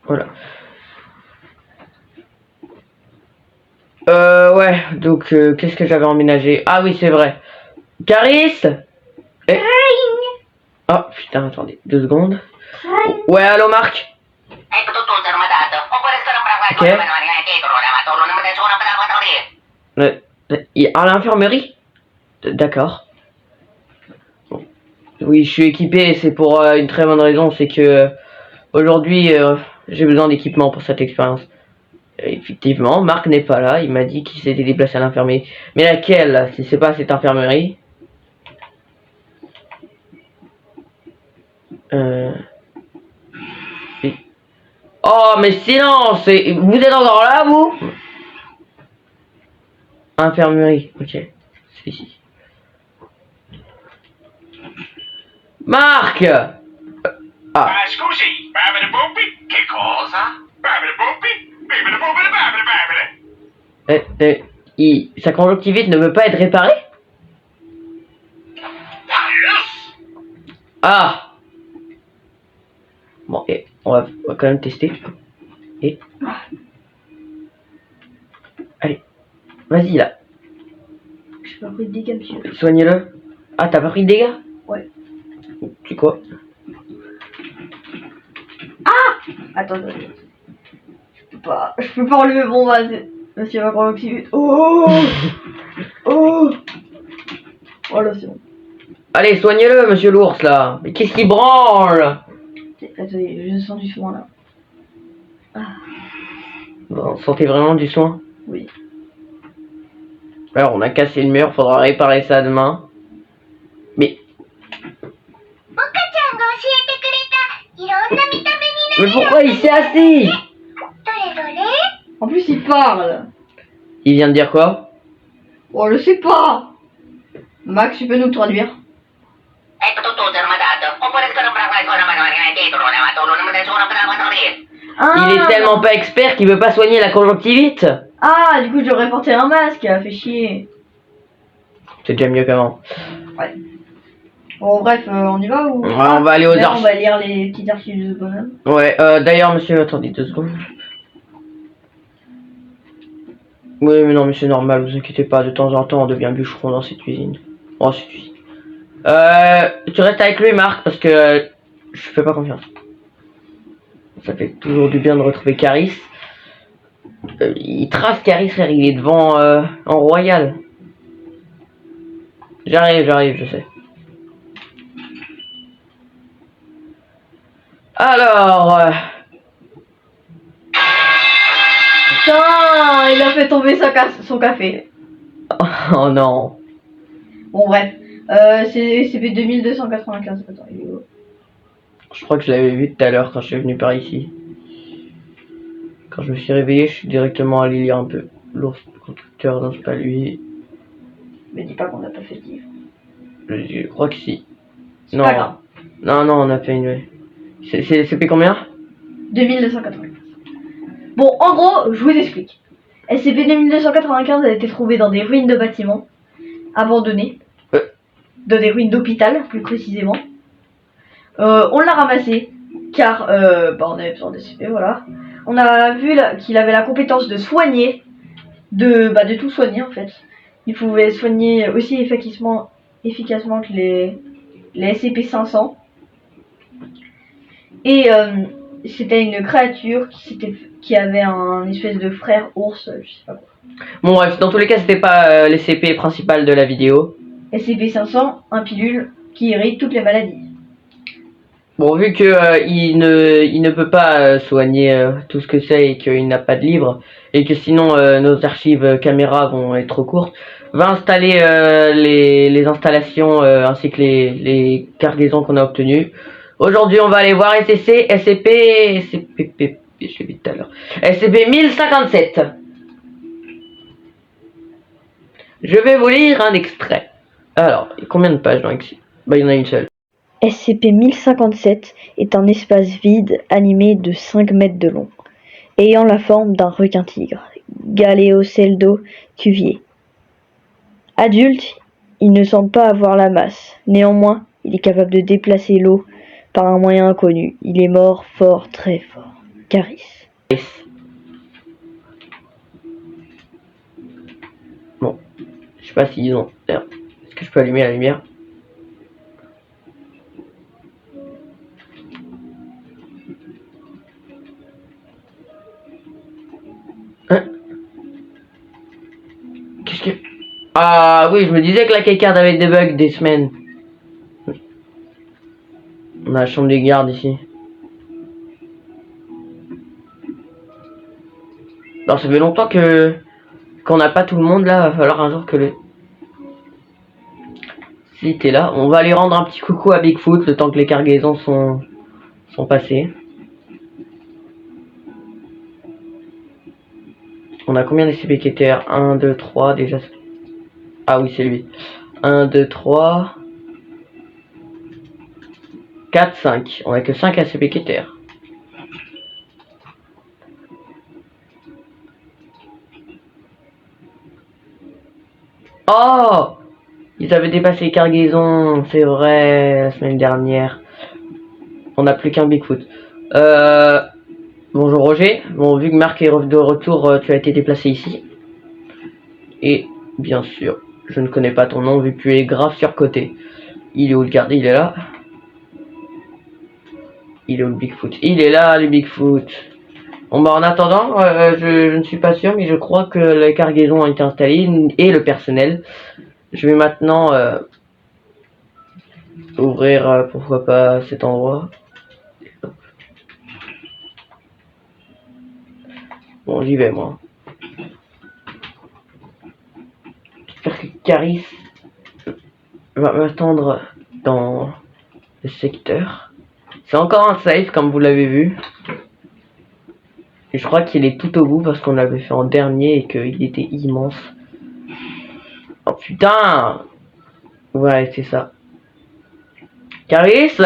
Voilà. Ouais, donc qu'est-ce que j'avais emménagé? Ah oui, c'est vrai. Caris. Oh putain, attendez, 2 secondes. Ouais, allô Marc. Ok. À l'infirmerie? D'accord. Bon. Oui, je suis équipé, c'est pour une très bonne raison, c'est que aujourd'hui j'ai besoin d'équipement pour cette expérience. Effectivement, Marc n'est pas là, il m'a dit qu'il s'était déplacé à l'infirmerie. Mais laquelle? Si c'est pas cette infirmerie? Oh mais silence! Vous êtes encore là vous? Infirmerie, ok. C'est ici. Marc! Ah. Scusi, Babele Bobby? Che cosa? Babele Bobby? Bibele Bobele Babele Babele. Sa conjonctivite ne veut pas être réparée? Yes! Ah! Bon, et on va quand même tester. Et... Allez, vas-y là. J'ai pas pris de dégâts, monsieur. Soignez-le. Ah, t'as pas pris de dégâts? Ouais. C'est quoi? Ah! Attends. Je peux pas enlever mon vase. Monsieur ma conjonctivite. Oh! Oh! Voilà, c'est bon. Allez, soignez-le, monsieur l'ours là. Mais qu'est-ce qui branle? Attendez, je sens du soin là. Ah. Bon, sentez vraiment du soin? Oui. Alors, on a cassé le mur, faudra réparer ça demain. Mais... Mais pourquoi il s'est assis? En plus, il parle. Il vient de dire quoi? Oh, je sais pas. Max, tu peux nous traduire? Il est tellement pas expert qu'il veut pas soigner la conjonctivite. Ah, du coup, je devrais porter un masque. Fait chier. C'est déjà mieux qu'avant. Ouais. Bon, bref, on y va ou... Ouais, on va aller aux archives. On va lire les petites archives de ce bonhomme. Ouais, d'ailleurs, monsieur, attendez 2 secondes. Oui, mais non, mais c'est normal, vous inquiétez pas, de temps en temps, on devient bûcheron dans cette cuisine. Oh, cette cuisine. Tu restes avec lui, Marc, parce que je fais pas confiance. Ça fait toujours du bien de retrouver Caris. Il trace Caris, frère, il est devant en royal. J'arrive, je sais. Alors... Putain, il a fait tomber son café. Oh non. Bon, bref. C'est CP 2295. Attends, il est où? Je crois que je l'avais vu tout à l'heure quand je suis venu par ici. Quand je me suis réveillé, je suis directement allé lire un peu. L'ours conducteur, non, c'est pas lui. Mais dis pas qu'on n'a pas fait de livre. Je crois que si. C'est pas grave. Non, on a fait une... C'est CP combien? 2295. Bon, en gros, je vous explique. SCP-2295 a été trouvé dans des ruines de bâtiments abandonnés. Dans des ruines d'hôpital, plus précisément. On l'a ramassé, car on avait besoin de SCP, voilà. On a vu qu'il avait la compétence de soigner, de tout soigner en fait. Il pouvait soigner aussi efficacement que les SCP-500. Et c'était une créature qui avait un espèce de frère ours, je sais pas quoi. Bon bref, dans tous les cas, c'était pas les CP principales de la vidéo. SCP-500, un pilule qui irrite toutes les maladies. Bon, vu que il ne peut pas soigner tout ce que c'est et qu'il n'a pas de livre, et que sinon nos archives caméra vont être trop courtes, va installer les installations ainsi que les cargaisons qu'on a obtenues. Aujourd'hui, on va aller voir SCP, je l'ai vu tout à l'heure. SCP-1057. Je vais vous lire un extrait. Alors, combien de pages dans ici? Bah, il y en a une seule. SCP-1057 est un espace vide animé de 5 mètres de long, ayant la forme d'un requin-tigre, Galeoceldo cuvier. Adulte, il ne semble pas avoir la masse. Néanmoins, il est capable de déplacer l'eau par un moyen inconnu. Il est mort fort, très fort. Caris. Bon, je sais pas s'ils ont... Est-ce que je peux allumer la lumière? Hein? Qu'est-ce que... Ah oui, je me disais que la keycard avait des bugs des semaines. On a la chambre des gardes ici. Alors ça fait longtemps que qu'on n'a pas tout le monde là, va falloir un jour que le... Si t'es là, on va aller rendre un petit coucou à Bigfoot le temps que les cargaisons sont passées. On a combien d'SCP qui étaient 1, 2, 3 déjà. Ah oui, c'est lui. 1, 2, 3, 4, 5. On a que 5 ACP qui étaient. Oh! Ils avaient dépassé les cargaisons, c'est vrai, la semaine dernière. On n'a plus qu'un Bigfoot. Bonjour Roger. Bon, vu que Marc est de retour, tu as été déplacé ici. Et, bien sûr, je ne connais pas ton nom vu que tu es grave surcoté. Il est où le garde? Il est là. Il est où le Bigfoot? Il est là, le Bigfoot. Bon bah en attendant, je ne suis pas sûr, mais je crois que les cargaisons ont été installées et le personnel. Je vais maintenant ouvrir, pourquoi pas, cet endroit. Bon, j'y vais moi. J'espère que Caris va m'attendre dans le secteur. C'est encore un safe, comme vous l'avez vu. Et je crois qu'il est tout au bout parce qu'on l'avait fait en dernier et qu'il était immense. Oh putain! Ouais, c'est ça. Caris?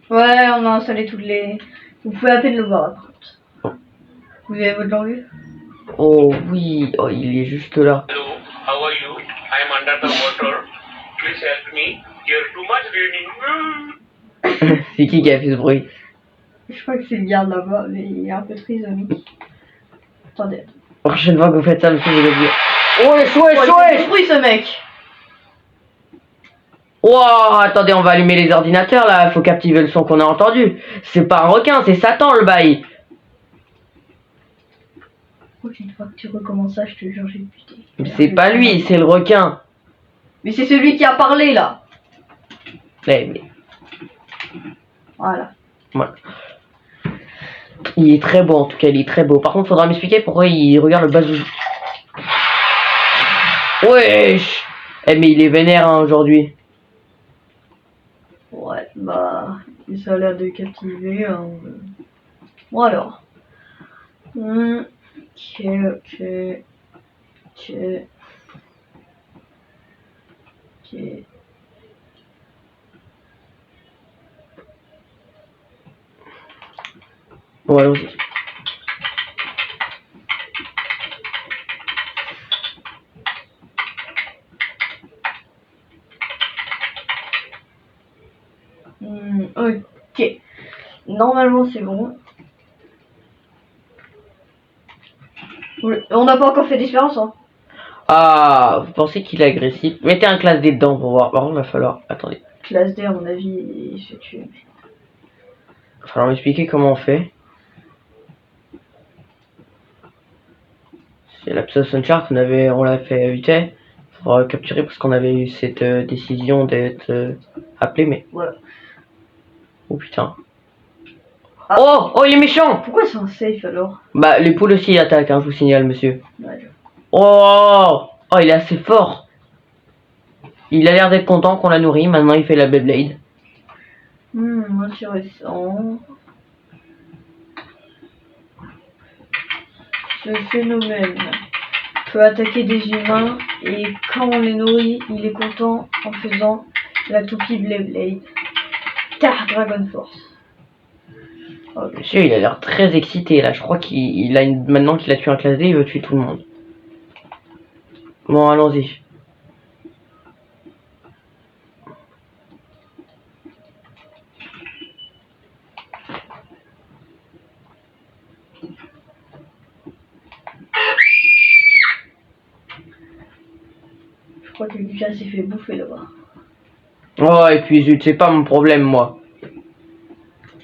Ouais, on a installé toutes les... Vous pouvez à peine le voir, par contre. Vous avez votre langue? Oh oui, oh, il est juste là. Hello, how are you? I am under the water. Please help me. Here too much raining. C'est qui a fait ce bruit? Je crois que c'est le garde là-bas, mais il est un peu trisomique. Attendez. La prochaine fois que vous faites ça, monsieur, vous allez dire... Wesh, wesh, Oh, il fait wesh! du bruit, ce mec! Wow, attendez, on va allumer les ordinateurs là, faut captiver le son qu'on a entendu. C'est pas un requin, c'est Satan le bail. La prochaine fois que tu recommences ça, je te jure, j'ai buté. Mais c'est pas lui, c'est le requin. Mais c'est celui qui a parlé là! Mais Voilà. voilà. Il est très beau en tout cas, il est très beau. Par contre, faudra m'expliquer pourquoi il regarde le bazou. Wesh! Eh mais il est vénère hein, aujourd'hui. Ouais, bah, ça a l'air de captiver. Bon alors. Ok. Bon, allons-y. Ok. Normalement, c'est bon. On n'a pas encore fait d'expérience, hein. Ah, vous pensez qu'il est agressif? Mettez un classe D dedans pour voir. Par contre, il va falloir... Attendez. Classe D, à mon avis, il se tue. Il va falloir m'expliquer comment on fait. C'est la Sunchart, on l'a fait vite. Il faudra capturer parce qu'on avait eu cette décision d'être appelé, mais... Voilà. Oh putain. Ah. Oh, il est méchant! Pourquoi c'est un safe alors? Bah, les poules aussi attaquent, hein, je vous signale, monsieur. Ouais, Oh, il est assez fort. Il a l'air d'être content qu'on l'a nourri. Maintenant, il fait la Beyblade. Intéressant. Ce phénomène peut attaquer des humains et quand on les nourrit, il est content en faisant la toupie Beyblade. Tar Dragon Force. Okay. Monsieur, il a l'air très excité là. Je crois qu'il a maintenant qu'il a tué un classe D, il veut tuer tout le monde. Bon, allons-y. crois que Lucas s'est fait bouffer là-bas. Oh, et puis zut, c'est pas mon problème, moi.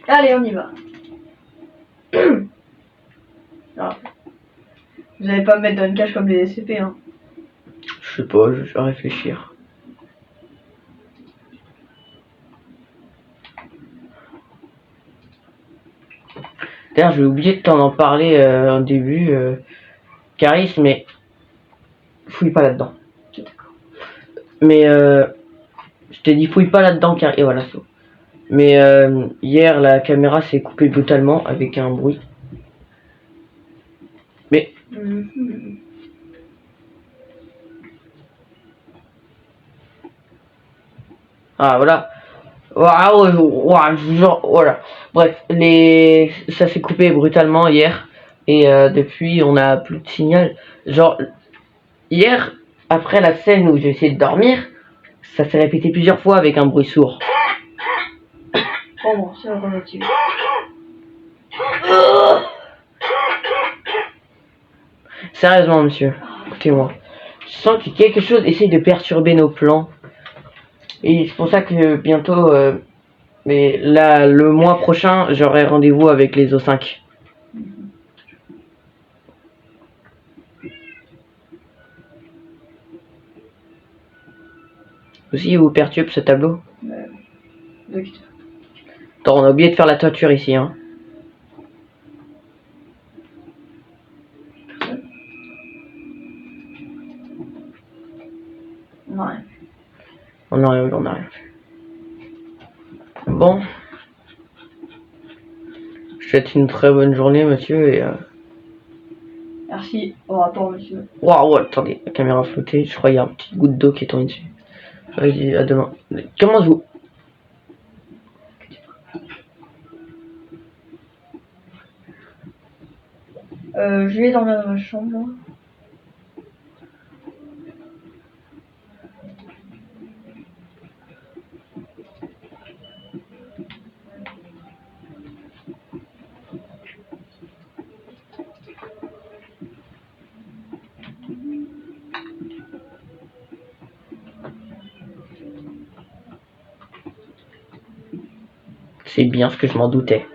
Allez, on y va. Alors, vous allez pas me mettre dans une cage comme les SCP, hein. Je sais pas, je vais réfléchir. D'ailleurs, j'ai oublié de t'en en parler au début, Caris, mais fouille pas là-dedans. C'est d'accord. Mais je t'ai dit fouille pas là-dedans, car et voilà. Mais hier, la caméra s'est coupée brutalement avec un bruit. Mais Mhm. ah voilà. Waouh, genre, voilà. Bref, ça s'est coupé brutalement hier et depuis on a plus de signal. Genre hier, après la scène où j'ai essayé de dormir, ça s'est répété plusieurs fois avec un bruit sourd. Oh bon, c'est relatif. Sérieusement, monsieur, écoutez-moi. Je sens que quelque chose essaie de perturber nos plans. Et c'est pour ça que bientôt, mais là, le mois prochain, j'aurai rendez-vous avec les O5. Aussi, vous perturbe ce tableau? Docteur. Attends, on a oublié de faire la toiture ici, hein. Non, rien. On a rien fait. Bon. Je vous souhaite une très bonne journée, monsieur, et Merci. Au rapport, monsieur. waouh, attendez, la caméra flottée, je crois qu'il y a une petite goutte d'eau qui est tombée dessus. Vas-y, à demain. Comment vous... Je vais dormir dans ma chambre, là. C'est bien ce que je m'en doutais.